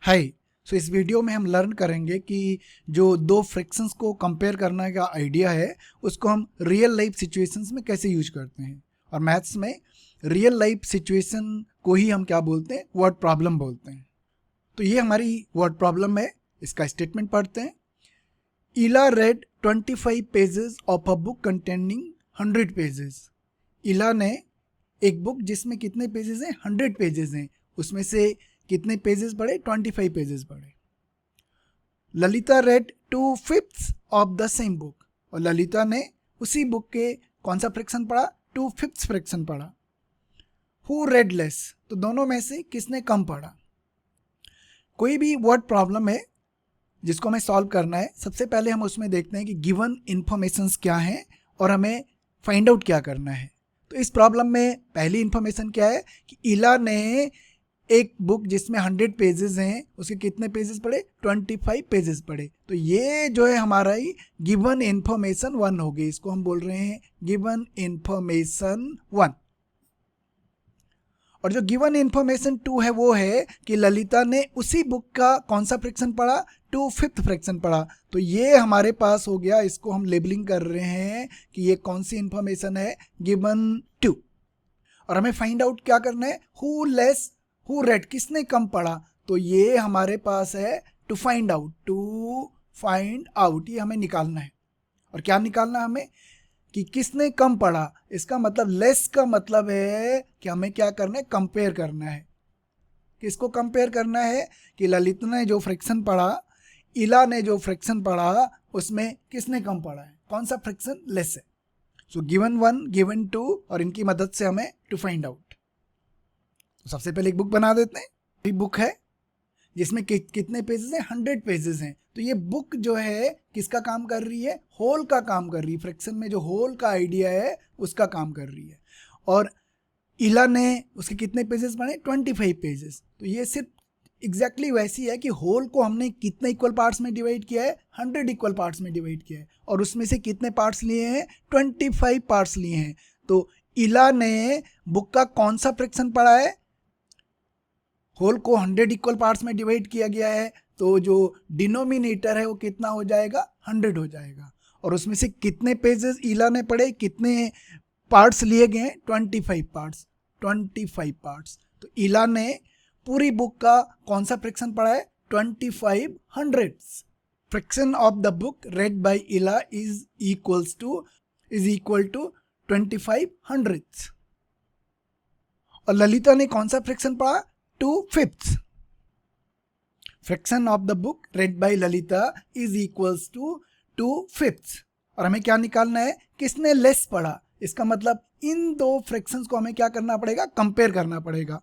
हाय। इस वीडियो में हम लर्न करेंगे कि जो दो फ्रैक्शंस को कंपेयर करने का आइडिया है उसको हम रियल लाइफ सिचुएशंस में कैसे यूज करते हैं। और मैथ्स में रियल लाइफ सिचुएशन को ही हम क्या बोलते हैं, वर्ड प्रॉब्लम बोलते हैं। तो ये हमारी वर्ड प्रॉब्लम है, इसका स्टेटमेंट पढ़ते हैं। इला red 25 pages of a book containing 100 pages. इला ने एक बुक जिसमें कितने पेजेस हैं, 100 पेजेस हैं, उसमें से कितने पेजेस पढ़े, 25 पेजेस पढ़े। Lalita red 2/5 of the same book, और ललिता ने उसी बुक के कौन सा फ्रैक्शन पढ़ा, 2/5 फ्रैक्शन पढ़ा। हु रेड लेस, तो दोनों में से किसने कम पढ़ा। कोई भी वर्ड प्रॉब्लम है जिसको हमें सॉल्व करना है, सबसे पहले हम उसमें देखते हैं कि गिवन इंफॉर्मेशंस क्या हैं और हमें फाइंड आउट क्या करना है। तो इस प्रॉब्लम में पहली इंफॉर्मेशन क्या है कि इला ने एक बुक जिसमें 100 पेजेस हैं, उसके कितने पेजेस पढ़े, 25 पेजेस पढ़े। तो ये जो है हमारा ही गिवन इंफॉर्मेशन 1 हो गई, इसको हम बोल रहे हैं गिवन इंफॉर्मेशन 1। और जो गिवन इंफॉर्मेशन 2 है वो है कि ललिता ने उसी बुक का कौन सा फ्रैक्शन पढ़ा, 2/5 फ्रैक्शन पढ़ा। तो ये हमारे पास हो गया, इसको हम लेबलिंग कर रहे हैं कि ये कौन सी इंफॉर्मेशन है, गिवन 2। और हमें फाइंड आउट क्या करना है, हु लेस हु रेड, किसने कम पढ़ा। तो ये हमारे पास है टू फाइंड आउट, ये हमें निकालना है। और क्या निकालना है हमें, कि किसने कम पढ़ा। इसका मतलब लेस का मतलब है कि हमें क्या करना है, कंपेयर करना है। किसको कंपेयर करना है, कि ललित ने जो फ्रैक्शन पढ़ा, इला ने जो फ्रैक्शन पढ़ा, उसमें किसने कम पढ़ा है, कौन सा फ्रैक्शन लेस है। सो गिवन 1, गिवन 2, और इनकी मदद से हमें टू फाइंड आउट। तो सबसे पहले एक बुक बना देते हैं। ये बुक है जिसमें कितने पेजेस हैं, 100 पेजेस हैं। तो ये बुक जो है किसका काम कर रही है, होल का काम कर रही है। फ्रैक्शन में जो होल का आइडिया है उसका काम कर रही है। और इला ने उसके कितने पेजेस पढ़े, 25 पेजेस। तो ये सिर्फ एग्जैक्टली वैसी है कि होल को हमने कितने इक्वल पार्ट्स में डिवाइड किया है, 100 इक्वल पार्ट्स में डिवाइड किया है। और उसमें से कितने पार्ट्स लिए हैं, 25 पार्ट्स लिए हैं। तो इला ने बुक का कौन सा फ्रैक्शन पढ़ा है, होल को 100 इक्वल पार्ट्स में डिवाइड किया गया है, तो जो डिनोमिनेटर है वो कितना हो जाएगा, 100 हो जाएगा। और उसमें से कितने पेजेस इला ने पढ़े, कितने पार्ट्स लिए गए हैं, 25 पार्ट्स। तो इला ने पूरी बुक का कौन सा फ्रैक्शन पढ़ा है, 25 hundreds. Fraction of the book read by Ila is equal to 25 hundreds. और ललिता ने कौन सा फ्रैक्शन पढ़ा, 2/5। Fraction of the book read by Lalita is equals to 2/5। और हमें क्या निकालना है, किसने लेस पढ़ा। इसका मतलब इन दो फ्रैक्शंस को हमें क्या करना पड़ेगा, कंपेयर करना पड़ेगा।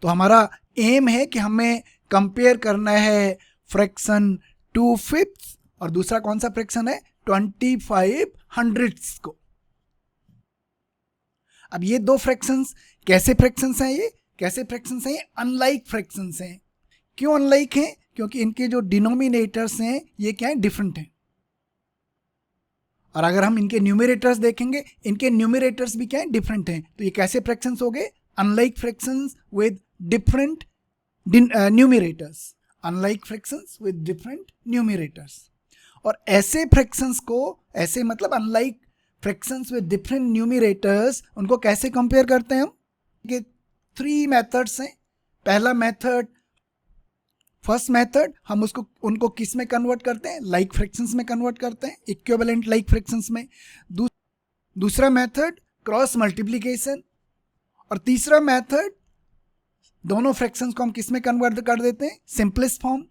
तो हमारा एम है कि हमें कंपेयर करना है फ्रैक्शन 2/5 और दूसरा कौन सा फ्रैक्शन है, 25 हंड्रेड्स को। अब ये दो फ्रैक्शंस कैसे फ्रैक्शंस हैं, ये कैसे फ्रैक्शंस हैं, अनलाइक फ्रैक्शंस हैं। क्यों अनलाइक हैं, क्योंकि इनके जो डिनोमिनेटर्स हैं ये क्या है, डिफरेंट हैं। और अगर हम इनके न्यूमरेटर्स देखेंगे, इनके न्यूमरेटर्स भी क्या है, डिफरेंट हैं। तो ये कैसे फ्रैक्शंस हो गए, unlike fractions with different numerators. Unlike fractions with different numerators. और ऐसे फ्रैक्शंस को, ऐसे मतलब unlike fractions with different numerators, उनको कैसे कंपेयर करते हैं हम, कि 3 मेथड्स हैं। पहला मेथड, फर्स्ट मेथड, हम उनको किस में कन्वर्ट करते हैं, लाइक फ्रैक्शंस में कन्वर्ट करते हैं, इक्विवेलेंट लाइक फ्रैक्शंस में। दूसरा मेथड क्रॉस मल्टीप्लिकेशन। और तीसरा मेथड, दोनों फ्रैक्शंस को हम किस में कन्वर्ट कर देते हैं, सिंपलेस्ट फॉर्म।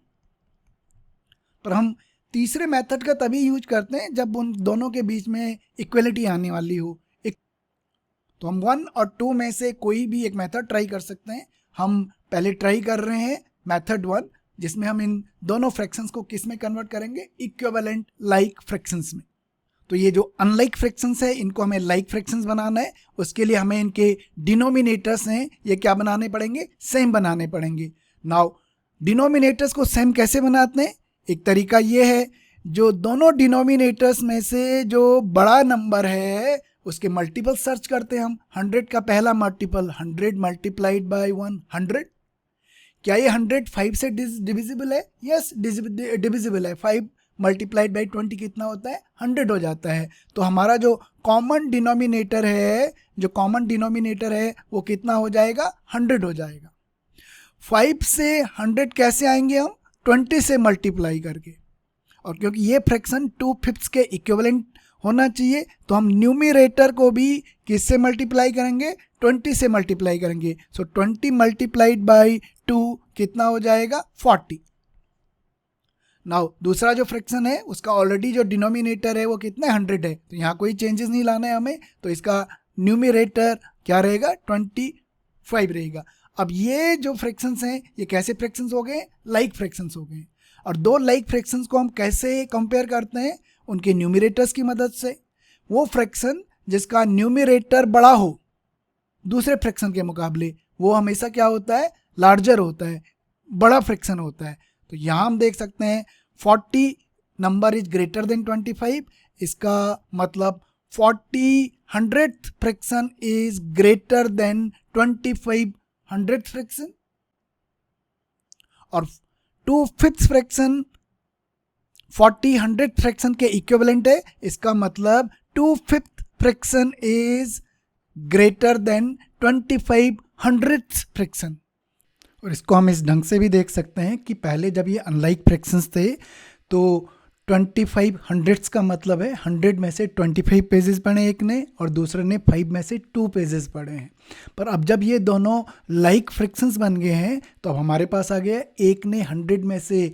पर हम तीसरे मेथड का तभी यूज करते हैं जब उन दोनों के बीच में इक्वलिटी आने वाली हो। तो हम 1 और 2 में से कोई भी एक मेथड ट्राई कर सकते हैं। हम पहले ट्राई कर रहे हैं मेथड 1, जिसमें हम इन दोनों फ्रैक्शंस को किस में कन्वर्ट करेंगे, इक्विवेलेंट लाइक फ्रैक्शंस में। तो ये जो अनलाइक फ्रैक्शंस है इनको हमें लाइक फ्रैक्शंस बनाना है। उसके लिए हमें इनके डिनोमिनेटर्स हैं ये क्या बनाने पड़ेंगे, सेम बनाने पड़ेंगे। नाउ डिनोमिनेटर्स को सेम कैसे बनाते हैं, एक तरीका ये है, जो दोनों डिनोमिनेटर्स में से जो बड़ा नंबर है उसके मल्टीपल सर्च करते हैं हम। 100 का पहला मल्टीपल 100 मल्टीप्लाइड बाय 100, क्या ये 100 5 से डिविजिबल है? यस, डिविजिबल है। 5 मल्टीप्लाइड बाई 20 कितना होता है? 100 हो जाता है। तो हमारा जो कॉमन डिनोमिनेटर है वो कितना हो जाएगा? 100 हो जाएगा। 5 से 100 कैसे आएंगे हम? 20 से मल्टीप्लाई करके। और क्योंकि ये फ्रैक्शन 2/5 के इक्विवेलेंट होना चाहिए, तो हम न्यूमरेटर को भी किससे मल्टीप्लाई करेंगे? 20 से मल्टीप्लाई करेंगे। सो 20 मल्टीप्लाइड बाई 2 कितना हो जाएगा? 40। नाउ दूसरा जो फ्रैक्शन है उसका ऑलरेडी जो डिनोमिनेटर है वो कितना है? 100 है। तो यहाँ कोई चेंजेस नहीं लाना है हमें, तो इसका न्यूमरेटर क्या रहेगा? 25 रहेगा। अब ये जो फ्रैक्शंस हैं ये कैसे फ्रैक्शंस हो गए? लाइक फ्रैक्शंस हो गए। और दो लाइक फ्रैक्शंस को हम कैसे कंपेयर करते हैं? उनके न्यूमरेटर्स की मदद से। वो फ्रैक्शन जिसका न्यूमरेटर बड़ा हो दूसरे फ्रैक्शन के मुकाबले, वो हमेशा क्या होता है? लार्जर होता है, बड़ा फ्रैक्शन होता है। तो यहाँ हम देख सकते हैं 40 नंबर इज ग्रेटर देन 25। इसका मतलब 40 100th fraction is greater than 25 100th fraction. और 2/5 फ्रैक्शन 40 100th फ्रैक्शन के इक्विवेलेंट है। इसका मतलब 2/5 fraction is greater than 25 100th fraction. और इसको हम इस ढंग से भी देख सकते हैं कि पहले जब ये अनलाइक फ्रैक्शंस थे तो 25 100ths का मतलब है 100 में से 25 पेजेस पढ़े एक ने और दूसरे ने 5 में से 2 पेजेस पढ़े हैं। पर अब जब ये दोनों लाइक फ्रैक्शंस बन गए हैं तो अब हमारे पास आ गया एक ने 100 में से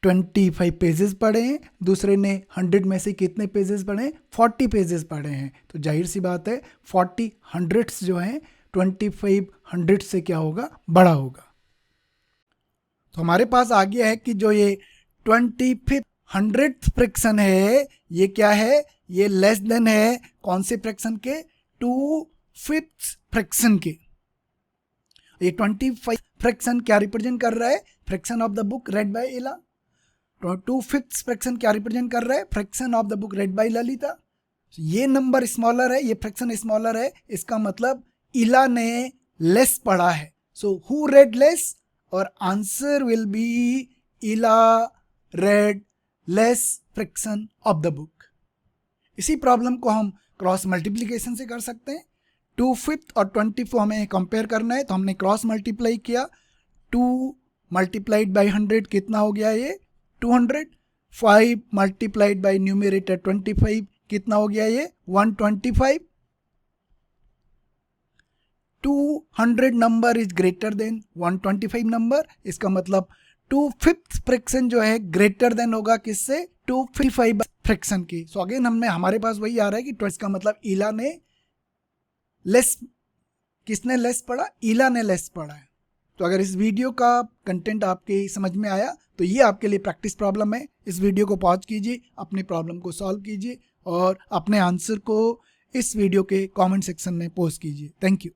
25 पेजेस पढ़े हैं, दूसरे ने 100 में से कितने पेजेस पढ़े हैं? 40 पेजेस पढ़े हैं। तो जाहिर सी बात है 40 100ths जो हैं 25 100 से क्या होगा? बड़ा होगा। तो हमारे पास आ गया है कि जो ये 25 100th फ्रैक्शन है ये क्या है? ये लेस देन है कौन से फ्रैक्शन के? 2/5 फ्रैक्शन के। ये 25 फ्रैक्शन क्या रिप्रेजेंट कर रहा है? Fraction of the book read by Ila. 2/5 fraction क्या रिप्रेजेंट कर रहा है? Fraction of the book read by Lalita. ये नंबर स्मॉलर है, ये फ्रैक्शन स्मॉलर है, इसका मतलब इला ने लेस पढ़ा है। So who red less? और आंसर विल बी इला red less fraction of the book. इसी प्रॉब्लम को हम क्रॉस मल्टीप्लिकेशन से कर सकते हैं। 2/5 और 24 हमें कंपेयर करना है, तो हमने क्रॉस मल्टीप्लाई किया। 2 मल्टीप्लाइड बाई 100 कितना हो गया? ये 200। 5 मल्टीप्लाइड बाई न्यूमरेटर 25 कितना हो गया? ये 125। 200 number is greater than 125 number. इसका मतलब 2/5 फ्रैक्शन जो है ग्रेटर देन होगा किससे? 255 फ्रैक्शन की। सो अगेन हमारे पास वही आ रहा है कि इसका मतलब इला ने लेस, किसने लेस पढ़ा? इला ने लेस पढ़ा है। तो अगर इस वीडियो का कंटेंट आपके समझ में आया तो ये आपके लिए प्रैक्टिस प्रॉब्लम है। इस वीडियो को पॉज कीजिए, अपनी प्रॉब्लम को सॉल्व कीजिए और अपने आंसर को इस वीडियो के कमेंट सेक्शन में पोस्ट कीजिए। Thank you.